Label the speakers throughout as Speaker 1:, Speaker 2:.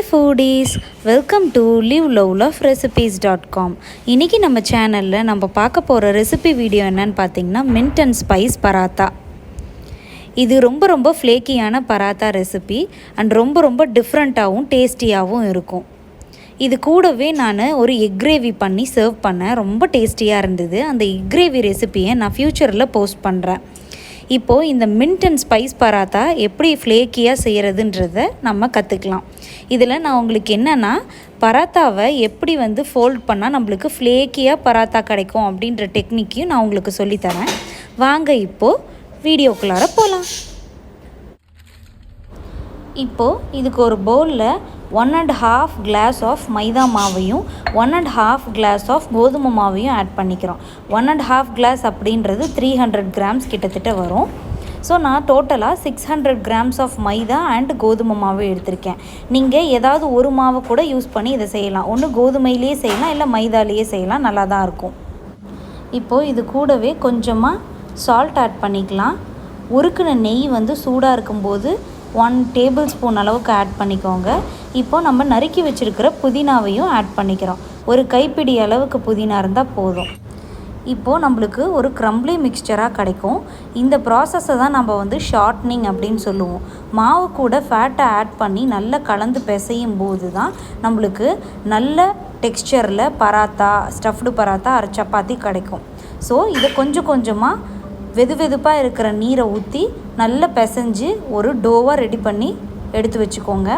Speaker 1: foodies, welcome to liveloveloverecipes.com. இன்றைக்கி நம்ம சேனலில் நம்ம பார்க்க போகிற ரெசிபி வீடியோ என்னன்னு பார்த்தீங்கன்னா மின்ட் அண்ட் ஸ்பைஸ் பராத்தா. இது ரொம்ப ஃப்ளேக்கியான பராத்தா ரெசிபி அண்ட் ரொம்ப டிஃப்ரெண்ட்டாகவும் டேஸ்டியாகவும் இருக்கும். இது கூடவே நான் ஒரு எக் கிரேவி பண்ணி சர்வ் பண்ணேன். ரொம்ப டேஸ்டியாக இருந்தது. அந்த எக் கிரேவி ரெசிபியை நான் ஃப்யூச்சரில் போஸ்ட் பண்ணுறேன். இப்போது இந்த மின்ட் அண்ட் ஸ்பைஸ் பராத்தா எப்படி ஃப்ளேக்கியாக செய்கிறதுன்றதை நம்ம கற்றுக்கலாம். இதில் நான் உங்களுக்கு என்னென்னா பராத்தாவை எப்படி ஃபோல்ட் பண்ணால் நம்மளுக்கு ஃப்ளேக்கியாக பராத்தா கிடைக்கும் அப்படின்ற டெக்னிக்கையும் நான் உங்களுக்கு சொல்லித்தரேன். வாங்க இப்போது வீடியோக்குள்ளார போகலாம். இப்போது இதுக்கு ஒரு பவுலில் 1.5 கிளாஸ் ஆஃப் மைதா மாவையும் 1.5 கிளாஸ் ஆஃப் கோதுமை மாவையும் ஆட் பண்ணிக்கிறோம். 1.5 கிளாஸ் அப்படின்றது 300 கிராம்ஸ் கிட்டத்தட்ட வரும். ஸோ நான் டோட்டலாக 600 கிராம்ஸ் ஆஃப் மைதா அண்ட் கோதுமை மாவு எடுத்திருக்கேன். நீங்கள் ஏதாவது ஒரு மாவை கூட யூஸ் பண்ணி இதை செய்யலாம். ஒன்று கோதுமையிலேயே செய்யலாம், இல்லை மைதாலேயே செய்யலாம். நல்லா தான் இருக்கும். இப்போது இது கூடவே கொஞ்சமாக சால்ட் ஆட் பண்ணிக்கலாம். உருக்குன நெய் சூடாக இருக்கும்போது 1 டேபிள் ஸ்பூன் அளவுக்கு ஆட் பண்ணிக்கோங்க. இப்போது நம்ம நறுக்கி வச்சுருக்கிற புதினாவையும் ஆட் பண்ணிக்கிறோம். ஒரு கைப்பிடி அளவுக்கு புதினா இருந்தால் போதும். இப்போது நம்மளுக்கு ஒரு க்ரம்ப்லி மிக்சராக கிடைக்கும். இந்த ப்ராசஸை தான் நம்ம ஷார்ட்னிங் அப்படின்னு சொல்லுவோம். மாவு கூட ஃபேட்டை ஆட் பண்ணி நல்லா கலந்து பிசையும் போது தான் நம்மளுக்கு நல்ல டெக்ஸ்சரில் பராத்தா, ஸ்டஃப்டு பராத்தா, சப்பாத்தி கிடைக்கும். ஸோ இதை கொஞ்சமாக வெதுப்பாக இருக்கிற நீரை ஊற்றி நல்லா பிசைஞ்சு ஒரு டோவாக ரெடி பண்ணி எடுத்து வச்சுக்கோங்க.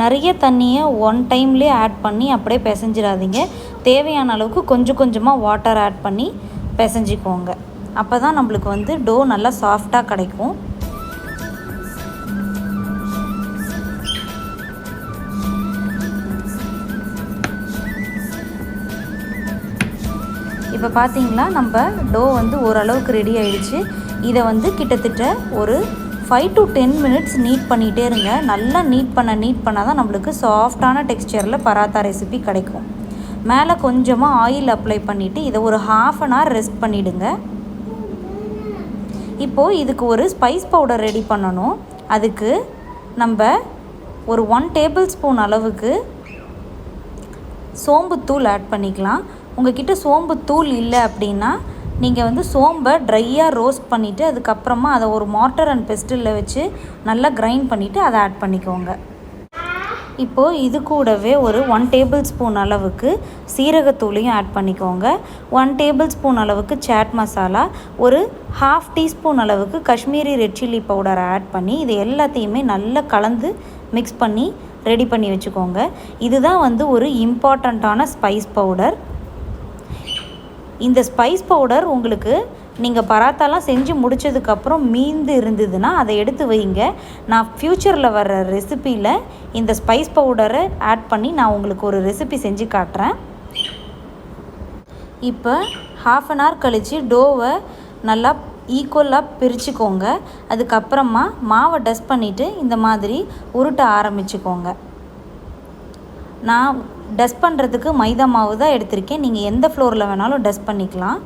Speaker 1: நிறைய தண்ணியை ஒன் டைம்லேயே ஆட் பண்ணி அப்படியே பிசைஞ்சிடாதீங்க. தேவையான அளவுக்கு கொஞ்சமாக வாட்டர் ஆட் பண்ணி பிசைஞ்சிக்கோங்க. அப்போ தான் நம்மளுக்கு டோ நல்லா சாஃப்டாக கிடைக்கும். இப்போ பார்த்தீங்களா நம்ம டோ ஓரளவுக்கு ரெடி ஆகிடுச்சு. இதை கிட்டத்தட்ட ஒரு 5 to 10 மினிட்ஸ் நீட் பண்ணிகிட்டே இருங்க. நல்லா நீட் பண்ணால் தான் நம்மளுக்கு சாஃப்டான டெக்ஸ்சரில் பராத்தா ரெசிபி கிடைக்கும். மேலே கொஞ்சமாக ஆயில் அப்ளை பண்ணிவிட்டு இதை ஒரு 1/2 an hour ரெஸ்ட் பண்ணிவிடுங்க. இப்போது இதுக்கு ஒரு ஸ்பைஸ் பவுடர் ரெடி பண்ணணும். அதுக்கு நம்ம ஒரு 1 டேபிள் ஸ்பூன் அளவுக்கு சோம்புத்தூள் ஆட் பண்ணிக்கலாம். உங்கள்கிட்ட சோம்புத்தூள் இல்லை அப்படின்னா நீங்கள் சோம்பை ட்ரையாக ரோஸ்ட் பண்ணிவிட்டு அதுக்கப்புறமா அதை ஒரு மார்ட்டர் அண்ட் பெஸ்டிலில் வச்சு நல்லா கிரைண்ட் பண்ணிவிட்டு அதை ஆட் பண்ணிக்கோங்க. இப்போது இது கூடவே ஒரு 1 டேபிள் ஸ்பூன் அளவுக்கு சீரகத்தூளையும் ஆட் பண்ணிக்கோங்க. 1 டேபிள் ஸ்பூன் அளவுக்கு சாட் மசாலா, ஒரு 1/2 டீஸ்பூன் அளவுக்கு காஷ்மீரி ரெட் சில்லி பவுடரை ஆட் பண்ணி இது எல்லாத்தையுமே நல்லா கலந்து மிக்ஸ் பண்ணி ரெடி பண்ணி வச்சுக்கோங்க. இதுதான் ஒரு இம்பார்ட்டண்ட்டான ஸ்பைஸ் பவுடர். இந்த ஸ்பைஸ் பவுடர் உங்களுக்கு நீங்கள் பராத்தாலாம் செஞ்சு முடித்ததுக்கப்புறம் மீந்து இருந்ததுன்னா அதை எடுத்து வைங்க. நான் ஃப்யூச்சரில் வர்ற ரெசிப்பியில் இந்த ஸ்பைஸ் பவுடரை ஆட் பண்ணி நான் உங்களுக்கு ஒரு ரெசிபி செஞ்சு காட்டுறேன். இப்போ 1/2 an hour கழித்து டோவை நல்லா ஈக்குவலாக பிரிச்சுக்கோங்க. அதுக்கப்புறமா மாவை டஸ்ட் பண்ணிவிட்டு இந்த மாதிரி உருட்ட ஆரம்பிச்சுக்கோங்க. நான் டஸ்ட் பண்ணுறதுக்கு மைதா மாவு தான் எடுத்திருக்கேன். நீங்கள் எந்த ஃப்ளோரில் வேணாலும் டஸ்ட் பண்ணிக்கலாம்.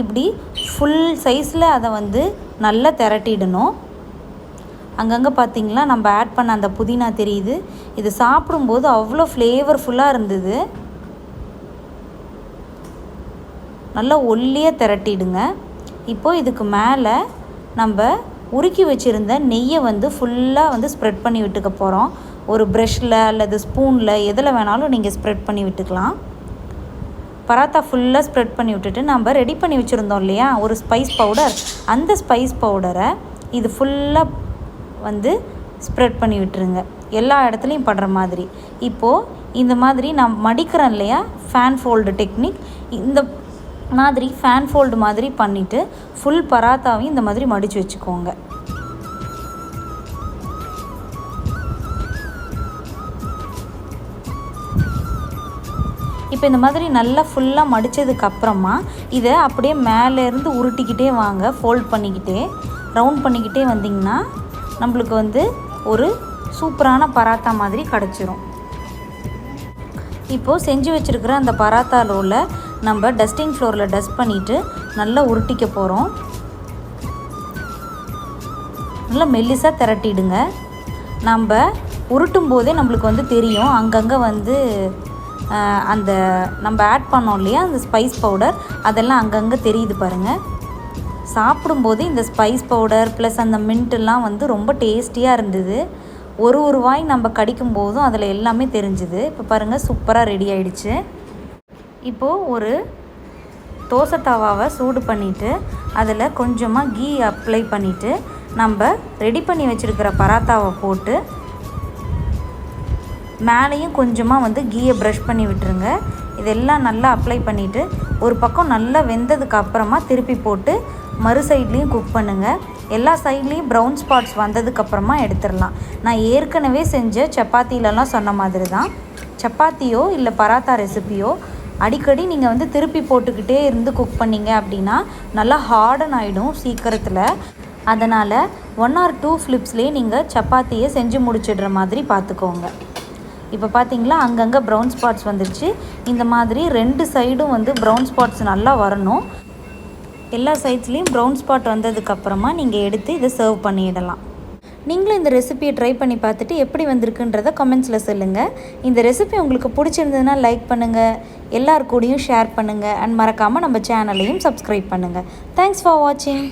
Speaker 1: இப்படி ஃபுல் சைஸில் அதை நல்லா திரட்டிடணும். அங்கங்கே பார்த்திங்களா நம்ம ஆட் பண்ண அந்த புதினா தெரியுது. இது சாப்பிடும்போது அவ்வளோ ஃப்ளேவர்ஃபுல்லாக இருந்தது. நல்லா ஒல்லியாக திரட்டிடுங்க. இப்போது இதுக்கு மேலே நம்ம உருக்கி வச்சுருந்த நெய்யை ஃபுல்லாக ஸ்ப்ரெட் பண்ணி விட்டுக்க போகிறோம். ஒரு ப்ரஷ்ஷில் அல்லது ஸ்பூனில் எதில் வேணாலும் நீங்கள் ஸ்ப்ரெட் பண்ணி விட்டுக்கலாம். பராத்தா ஃபுல்லாக ஸ்ப்ரெட் பண்ணி விட்டுட்டு நம்ம ரெடி பண்ணி வச்சுருந்தோம் இல்லையா ஒரு ஸ்பைஸ் பவுடர், அந்த ஸ்பைஸ் பவுடரை இது ஃபுல்லாக ஸ்ப்ரெட் பண்ணி விட்டுருங்க. எல்லா இடத்துலையும் படுற மாதிரி. இப்போது இந்த மாதிரி நான் மடிக்கிறேன் இல்லையா ஃபேன் ஃபோல்டு டெக்னிக், இந்த மாதிரி ஃபேன் ஃபோல்டு மாதிரி பண்ணிவிட்டு ஃபுல் பராத்தாவையும் இந்த மாதிரி மடித்து வச்சுக்கோங்க. இப்போ இந்த மாதிரி நல்லா ஃபுல்லாக மடித்ததுக்கப்புறமா இதை அப்படியே மேலேருந்து உருட்டிக்கிட்டே வாங்க. ஃபோல்ட் பண்ணிக்கிட்டே ரவுண்ட் பண்ணிக்கிட்டே வந்திங்கன்னா நம்மளுக்கு ஒரு சூப்பரான பராத்தா மாதிரி கிடச்சிரும். இப்போது செஞ்சு வச்சுருக்கிற அந்த பராத்தா ரோலை நம்ம டஸ்டிங் ஃப்ளோரில் டஸ்ட் பண்ணிவிட்டு நல்லா உருட்டிக்க போகிறோம். நல்லா மெல்லிசாக திரட்டிடுங்க. நம்ம உருட்டும் போதே நம்மளுக்கு வந்து தெரியும் அங்கங்கே வந்து அந்த நம்ம ஆட் பண்ணோம் இல்லையா அந்த ஸ்பைஸ் பவுடர் அதெல்லாம் அங்கங்கே தெரியுது பாருங்கள். சாப்பிடும்போது இந்த ஸ்பைஸ் பவுடர் ப்ளஸ் அந்த மின்ட்டெல்லாம் வந்து ரொம்ப டேஸ்டியாக இருந்தது. ஒரு வாய் நம்ம கடிக்கும் போதும் அதில் எல்லாமே தெரிஞ்சுது. இப்போ பாருங்கள் சூப்பராக ரெடி ஆகிடுச்சு. இப்போது ஒரு தோசை தவாவை சூடு பண்ணிவிட்டு அதில் கொஞ்சமாக கீ அப்ளை பண்ணிவிட்டு நம்ம ரெடி பண்ணி வச்சுருக்கிற பராத்தாவை போட்டு மேலேயும் கொஞ்சமாக வந்து கீயை ப்ரஷ் பண்ணி விட்டுருங்க. இதெல்லாம் நல்லா அப்ளை பண்ணிவிட்டு ஒரு பக்கம் நல்லா வெந்ததுக்கு அப்புறமா திருப்பி போட்டு மறு சைட்லேயும் குக் பண்ணுங்கள். எல்லா சைட்லேயும் ப்ரௌன் ஸ்பாட்ஸ் வந்ததுக்கப்புறமா எடுத்துடலாம். நான் ஏற்கனவே செஞ்ச சப்பாத்திலலாம் சொன்ன மாதிரி தான். சப்பாத்தியோ இல்லை பராத்தா ரெசிப்பியோ அடிக்கடி நீங்கள் வந்து திருப்பி போட்டுக்கிட்டே இருந்து குக் பண்ணிங்க அப்படின்னா நல்லா ஹார்டன் ஆகிடும் சீக்கிரத்தில். அதனால் 1 or 2 ஃப்ளிப்ஸ்லேயே நீங்கள் சப்பாத்தியை செஞ்சு முடிச்சிடுற மாதிரி பார்த்துக்கோங்க. இப்போ பார்த்தீங்களா அங்கங்கே ப்ரௌன் ஸ்பாட்ஸ் வந்துடுச்சு. இந்த மாதிரி 2 சைடும் வந்து ப்ரௌன் ஸ்பாட்ஸ் நல்லா வரணும். எல்லா சைட்ஸ்லேயும் ப்ரௌன் ஸ்பாட் வந்ததுக்கப்புறமா நீங்கள் எடுத்து இதை சர்வ் பண்ணிடலாம். நீங்களும் இந்த ரெசிபியை ட்ரை பண்ணி பார்த்துட்டு எப்படி வந்திருக்குன்றதை கமெண்ட்ஸில் சொல்லுங்கள். இந்த ரெசிபி உங்களுக்கு பிடிச்சிருந்ததுன்னா லைக் பண்ணுங்கள், எல்லார் கூடயும் ஷேர் பண்ணுங்கள் அண்ட் மறக்காமல் நம்ம சேனலையும் சப்ஸ்கிரைப் பண்ணுங்கள். தேங்க்ஸ் ஃபார் வாட்சிங்.